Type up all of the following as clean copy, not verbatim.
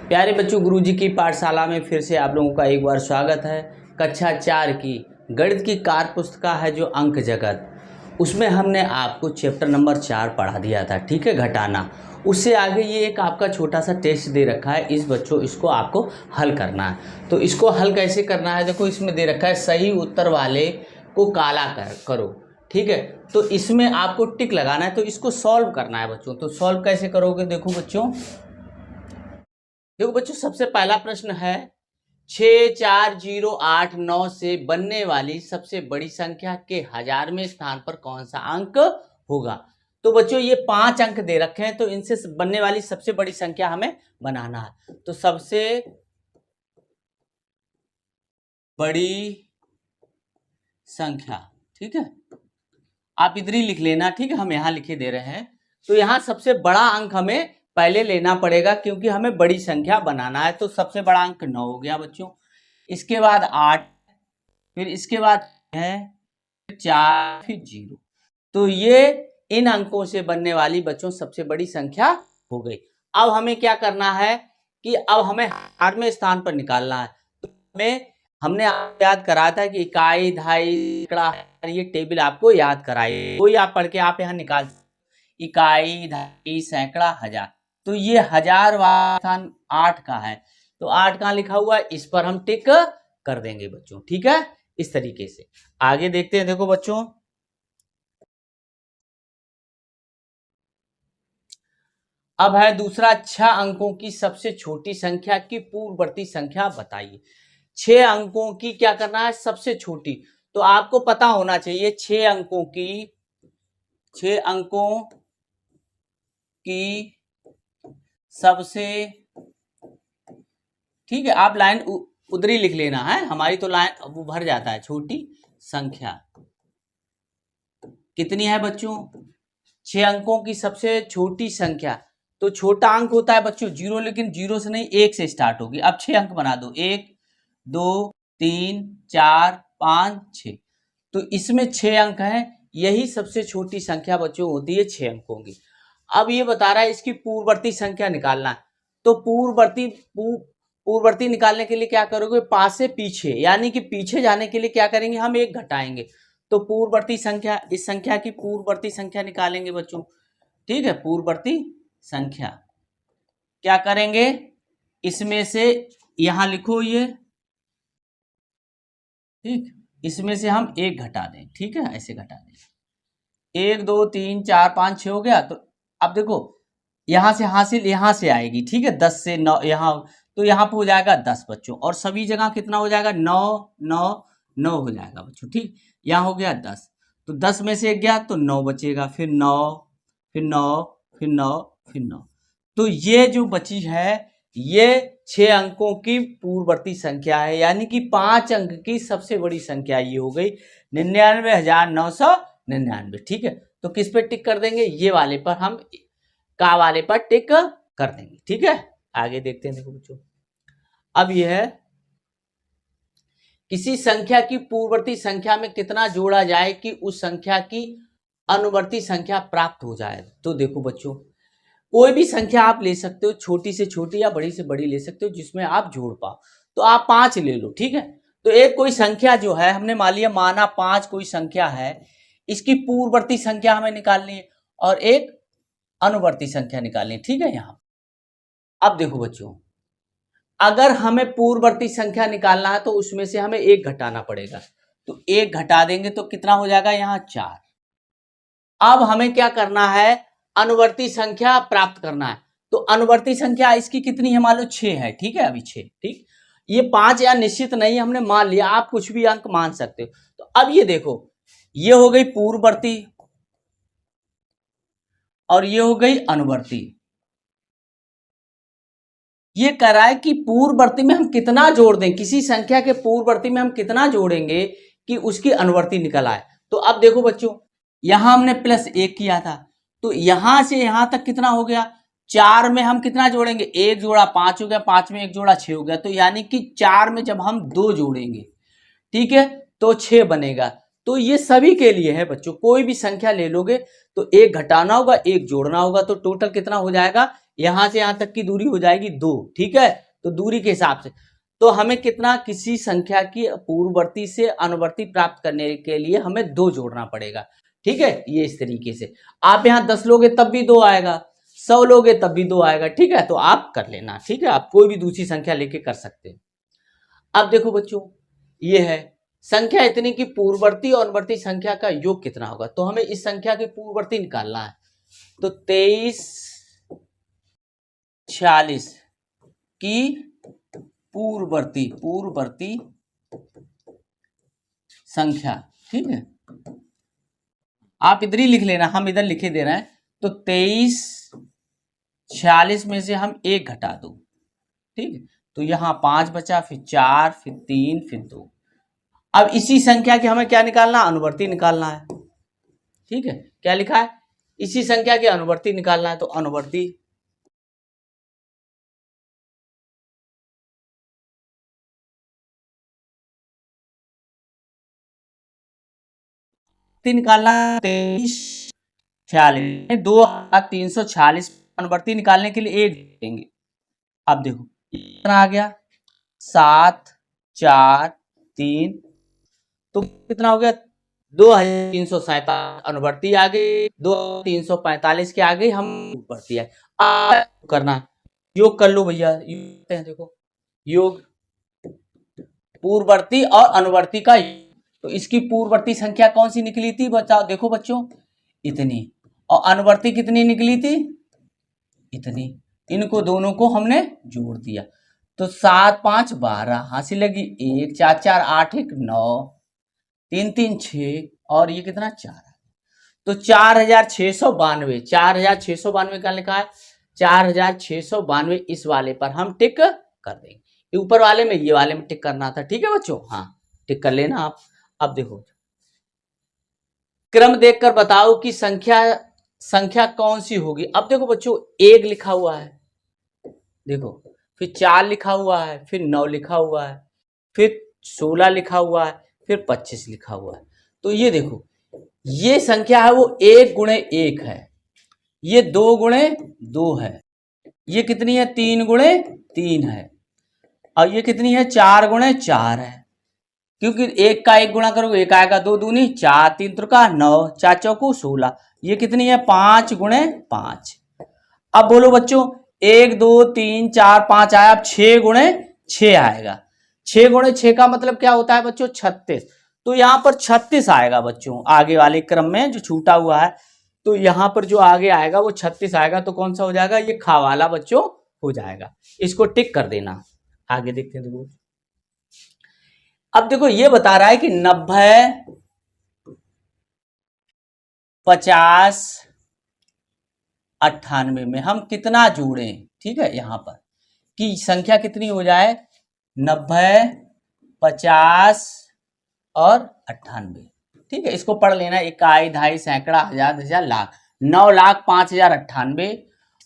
प्यारे बच्चों, गुरुजी की पाठशाला में फिर से आप लोगों का एक बार स्वागत है। कक्षा 4 की गणित की कार्य पुस्तिका है जो अंक जगत, उसमें हमने आपको चैप्टर नंबर 4 पढ़ा दिया था, ठीक है, घटाना। उससे आगे ये एक आपका छोटा सा टेस्ट दे रखा है। इस बच्चों इसको आपको हल करना है। तो इसको हल कैसे करना है, देखो इसमें दे रखा है सही उत्तर वाले को काला करो, ठीक है। तो इसमें आपको टिक लगाना है, तो इसको सॉल्व करना है बच्चों। तो सॉल्व कैसे करोगे, देखो बच्चों सबसे पहला प्रश्न है 64089 से बनने वाली सबसे बड़ी संख्या के हजारवें स्थान पर कौन सा अंक होगा। तो बच्चों ये 5 अंक दे रखे हैं, तो इनसे बनने वाली सबसे बड़ी संख्या हमें बनाना है। तो सबसे बड़ी संख्या, ठीक है, आप इधर ही लिख लेना, ठीक है, हम यहां लिखे दे रहे हैं। तो यहां सबसे बड़ा अंक हमें पहले लेना पड़ेगा क्योंकि हमें बड़ी संख्या बनाना है। तो सबसे बड़ा अंक 9 हो गया बच्चों, इसके बाद 8, फिर इसके बाद है 4, फिर 0। तो ये इन अंकों से बनने वाली बच्चों सबसे बड़ी संख्या हो गई। अब हमें क्या करना है कि अब हमें हजारवें स्थान पर निकालना है। तो हमने याद कराया था कि इकाई, दहाई, सैकड़ा, ये टेबल आपको याद कराई, कोई आप पढ़ के आप यहाँ निकाल, इकाई, दहाई, सैकड़ा, हजार। तो ये हजार वाला स्थान 8 का है, तो 8 कहाँ लिखा हुआ है, इस पर हम टिक कर देंगे बच्चों, ठीक है। इस तरीके से आगे देखते हैं। देखो बच्चों, अब है दूसरा, 6 अंकों की सबसे छोटी संख्या की पूर्ववर्ती संख्या बताइए। 6 अंकों की क्या करना है, सबसे छोटी। तो आपको पता होना चाहिए 6 अंकों की सबसे, ठीक है, आप लाइन उधरी लिख लेना है, हमारी तो लाइन वो भर जाता है। छोटी संख्या कितनी है बच्चों, 6 अंकों की सबसे छोटी संख्या। तो छोटा अंक होता है बच्चों 0, लेकिन 0 से नहीं, 1 से स्टार्ट होगी। अब 6 अंक बना दो, 1 2 3 4 5 6। तो इसमें 6 अंक हैं, यही सबसे छोटी संख्या बच्चों होती है 6 अंकों की। अब ये बता रहा है इसकी पूर्ववर्ती संख्या निकालना है। तो पूर्ववर्ती निकालने के लिए क्या करोगे, पास से पीछे, यानी कि पीछे जाने के लिए क्या करेंगे, हम 1 घटाएंगे। तो पूर्ववर्ती संख्या, इस संख्या की पूर्ववर्ती संख्या निकालेंगे बच्चों, ठीक है। पूर्ववर्ती संख्या क्या करेंगे, इसमें से यहां लिखो ये, ठीक, इसमें से हम 1 घटा दें, ठीक है, ऐसे घटा दें। 1 2 3 4 5 6 हो गया। तो अब देखो यहां से हासिल यहां से आएगी, ठीक है, 10 से 9 यहां, तो यहां पे हो जाएगा 10 बच्चों, और सभी जगह कितना हो जाएगा, 9 9 9 हो जाएगा बच्चों, ठीक। यहां हो गया 10, तो 10 में से 1 गया तो 9 बचेगा, फिर 9, फिर 9, फिर 9, फिर 9। तो ये जो बची है ये 6 अंकों की पूर्ववर्ती संख्या है, यानी कि 5 अंक की सबसे बड़ी संख्या ये हो गई 99,999, ठीक है। तो किस पे टिक कर देंगे, ये वाले पर, हम का वाले पर टिक कर देंगे, ठीक है। आगे देखते हैं। देखो बच्चों, अब यह है किसी संख्या की पूर्ववर्ती संख्या में कितना जोड़ा जाए कि उस संख्या की अनुवर्ती संख्या प्राप्त हो जाए। तो देखो बच्चों, कोई भी संख्या आप ले सकते हो, छोटी से छोटी या बड़ी से बड़ी ले सकते हो, जिसमें आप जोड़ पाओ। तो आप 5 ले लो, ठीक है। तो एक कोई संख्या जो है, हमने मान लिया, माना 5 कोई संख्या है, इसकी पूर्ववर्ती संख्या हमें निकालनी है और एक अनुवर्ती संख्या निकालनी है, ठीक है। यहां अब देखो बच्चों, अगर हमें पूर्ववर्ती संख्या निकालना है तो उसमें से हमें 1 घटाना पड़ेगा। तो 1 घटा देंगे तो कितना हो जाएगा, यहां 4। अब हमें क्या करना है, अनुवर्ती संख्या प्राप्त करना है। तो अनुवर्ती संख्या इसकी कितनी है, मान लो 6 है, ठीक है, अभी 6, ठीक। ये 5 या निश्चित नहीं, हमने मान लिया, आप कुछ भी अंक मान सकते हो। तो अब ये देखो, ये हो गई पूर्ववर्ती और ये हो गई अनुवर्ती। ये कह रहा है कि पूर्ववर्ती में हम कितना जोड़ दें, किसी संख्या के पूर्ववर्ती में हम कितना जोड़ेंगे कि उसकी अनुवर्ती निकल आए। तो अब देखो बच्चों, यहां हमने +1 किया था, तो यहां से यहां तक कितना हो गया, 4 में हम कितना जोड़ेंगे, 1 जोड़ा 5 हो गया, 5 में 1 जोड़ा 6 हो गया। तो यानी कि 4 में जब हम 2 जोड़ेंगे, ठीक है, तो 6 बनेगा। तो ये सभी के लिए है बच्चों, कोई भी संख्या ले लोगे तो 1 घटाना होगा, 1 जोड़ना होगा, तो टोटल कितना हो जाएगा, यहां से यहां तक की दूरी हो जाएगी 2, ठीक है। तो दूरी के हिसाब से तो हमें कितना, किसी संख्या की पूर्ववर्ती से अनुवर्ती प्राप्त करने के लिए हमें 2 जोड़ना पड़ेगा, ठीक है। ये इस तरीके से आप यहाँ 10 लोगे तब भी 2 आएगा, 100 लोगे तब भी 2 आएगा, ठीक है। तो आप कर लेना, ठीक है। आप कोई भी दूसरी संख्या लेके कर सकते हैं। अब देखो बच्चों, ये है संख्या इतनी की पूर्ववर्ती और अनुवर्ती संख्या का योग कितना होगा। तो हमें इस संख्या के पूर्ववर्ती निकालना है। तो 23 46 की पूर्ववर्ती संख्या, ठीक है। आप इधर ही लिख लेना, हम इधर लिखे दे रहे हैं। तो 23 46 में से हम 1 घटा दो, ठीक है। तो यहाँ 5 बचा, फिर 4, फिर 3, फिर 2। अब इसी संख्या की हमें क्या निकालना, अनुवर्ती निकालना है, ठीक है। क्या लिखा है, इसी संख्या की अनुवर्ती निकालना है। तो अनुवर्ती निकालना, 23 46 2346 अनुवर्ती निकालने के लिए 1 देंगे। अब देखो कितना आ गया, 7 4 3, तो कितना हो गया, 2347 अनुवर्ती आ गई, 2345 के आ गई हम बढ़ती है। करना योग कर लो भैया, देखो योग पूर्ववर्ती और अनुवर्ती का। तो इसकी पूर्ववर्ती संख्या कौन सी निकली थी, बताओ। देखो बच्चों इतनी, और अनुवर्ती कितनी निकली थी, इतनी। इनको दोनों को हमने जोड़ दिया। तो 7 5 12 हासिल लगी 1, 4 4 8 1 9, 3 3 6, और ये कितना 4। तो 4692, 4692 का लिखा है, 4692 इस वाले पर हम टिक कर देंगे। ऊपर वाले में, ये वाले में टिक करना था, ठीक है बच्चों। हाँ टिक कर लेना आप। अब देखो क्रम देखकर बताओ कि संख्या कौन सी होगी। अब देखो बच्चों 1 लिखा हुआ है, देखो, फिर 4 लिखा हुआ है, फिर 9 लिखा हुआ है, फिर 16 लिखा हुआ है, फिर 25 लिखा हुआ है। तो ये देखो, ये संख्या है वो 1 गुणे 1 है, ये 2 गुणे 2 है, ये कितनी है 3 गुणे 3 है, और ये कितनी है 4 गुणे 4 है। क्योंकि 1 का 1 गुणा करोगे 1 आएगा, 2 दूनी 4, 3 त्रिका 9, 4 चौको 16, ये कितनी है 5 गुणे 5। अब बोलो बच्चों 1 2 3 4 5 आया, अब 6 गुणे 6 आएगा। 6 गुणे 6 का मतलब क्या होता है बच्चों, 36। तो यहाँ पर 36 आएगा बच्चों, आगे वाले क्रम में जो छूटा हुआ है। तो यहाँ पर जो आगे आएगा वो 36 आएगा। तो कौन सा हो जाएगा, ये खा वाला बच्चों हो जाएगा। इसको टिक कर देना। आगे देखते हैं। देखो अब देखो ये बता रहा है कि 90 50 98 में हम कितना जोड़ें, ठीक है। यहाँ पर कि संख्या कितनी हो जाए, 90 50 और 98, ठीक है। इसको पढ़ लेना, इकाई ढाई सैकड़ा हजार हजार लाख। 9,05,098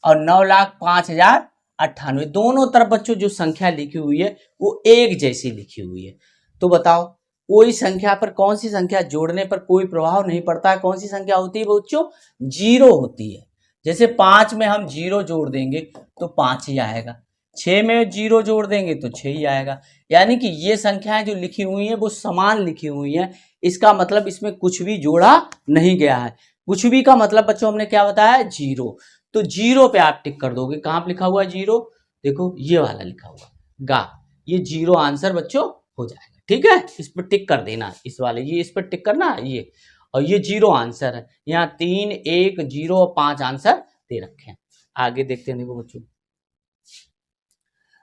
और 9,05,098 दोनों तरफ बच्चों जो संख्या लिखी हुई है वो एक जैसी लिखी हुई है। तो बताओ कोई संख्या पर कौन सी संख्या जोड़ने पर कोई प्रभाव नहीं पड़ता है, कौन सी संख्या होती है बच्चों, 0 होती है। जैसे 5 में हम 0 जोड़ देंगे तो 5 ही आएगा, 6 में 0 जोड़ देंगे तो 6 ही आएगा। यानी कि ये संख्याएं जो लिखी हुई हैं वो समान लिखी हुई हैं। इसका मतलब इसमें कुछ भी जोड़ा नहीं गया है। कुछ भी का मतलब बच्चों हमने क्या बताया, 0। तो 0 पे आप टिक कर दोगे। कहाँ पे लिखा हुआ है 0, देखो ये वाला लिखा हुआ गा, ये 0 आंसर बच्चों हो जाएगा, ठीक है। इस पर टिक कर देना, इस वाले ये इस पर टिक करना ये, और ये 0 आंसर है। यहाँ 3 1 0 और 5 आंसर दे रखे हैं। आगे देखते हैं। देखो बच्चों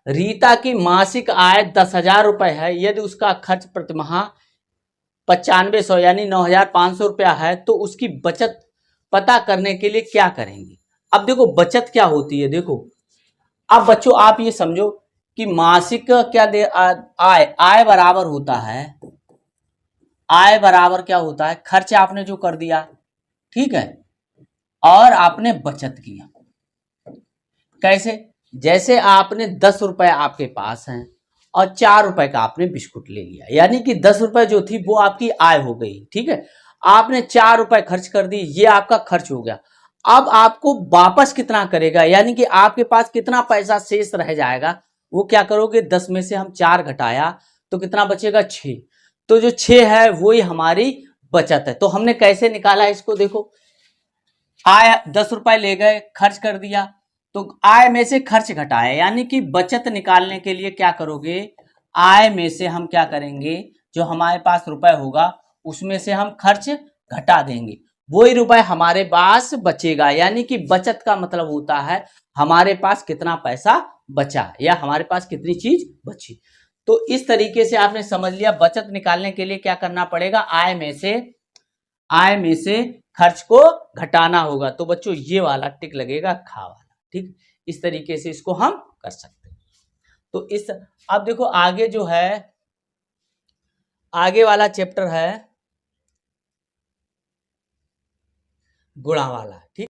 रीता की मासिक आय 10,000 रुपए है, यदि उसका खर्च प्रतिमाह 9500 यानी 9,500 रुपया है तो उसकी बचत पता करने के लिए क्या करेंगे। अब देखो बचत क्या होती है, देखो अब बच्चों आप ये समझो कि मासिक क्या दे, आय बराबर होता है, आय बराबर क्या होता है, खर्च आपने जो कर दिया, ठीक है, और आपने बचत किया। कैसे, जैसे आपने 10 रुपए आपके पास हैं और 4 रुपए का आपने बिस्कुट ले लिया, यानी कि 10 रुपए जो थी वो आपकी आय हो गई, ठीक है। आपने 4 रुपए खर्च कर दी, ये आपका खर्च हो गया। अब आपको वापस कितना करेगा, यानी कि आपके पास कितना पैसा शेष रह जाएगा, वो क्या करोगे, 10 में से हम 4 घटाया तो कितना बचेगा, 6। तो जो 6 है वही हमारी बचत है। तो हमने कैसे निकाला इसको, देखो आय 10 रुपए ले गए, खर्च कर दिया, तो आय में से खर्च घटाया, यानी कि बचत निकालने के लिए क्या करोगे, आय में से हम क्या करेंगे, जो हमारे पास रुपए होगा उसमें से हम खर्च घटा देंगे, वही रुपए हमारे पास बचेगा। यानी कि बचत का मतलब होता है हमारे पास कितना पैसा बचा या हमारे पास कितनी चीज बची। तो इस तरीके से आपने समझ लिया बचत निकालने के लिए क्या करना पड़ेगा, आय में से खर्च को घटाना होगा। तो बच्चों ये वाला टिक लगेगा, खा वाला, ठीक। इस तरीके से इसको हम कर सकते हैं। तो इस अब देखो आगे जो है, आगे वाला चैप्टर है गुणा वाला, ठीक।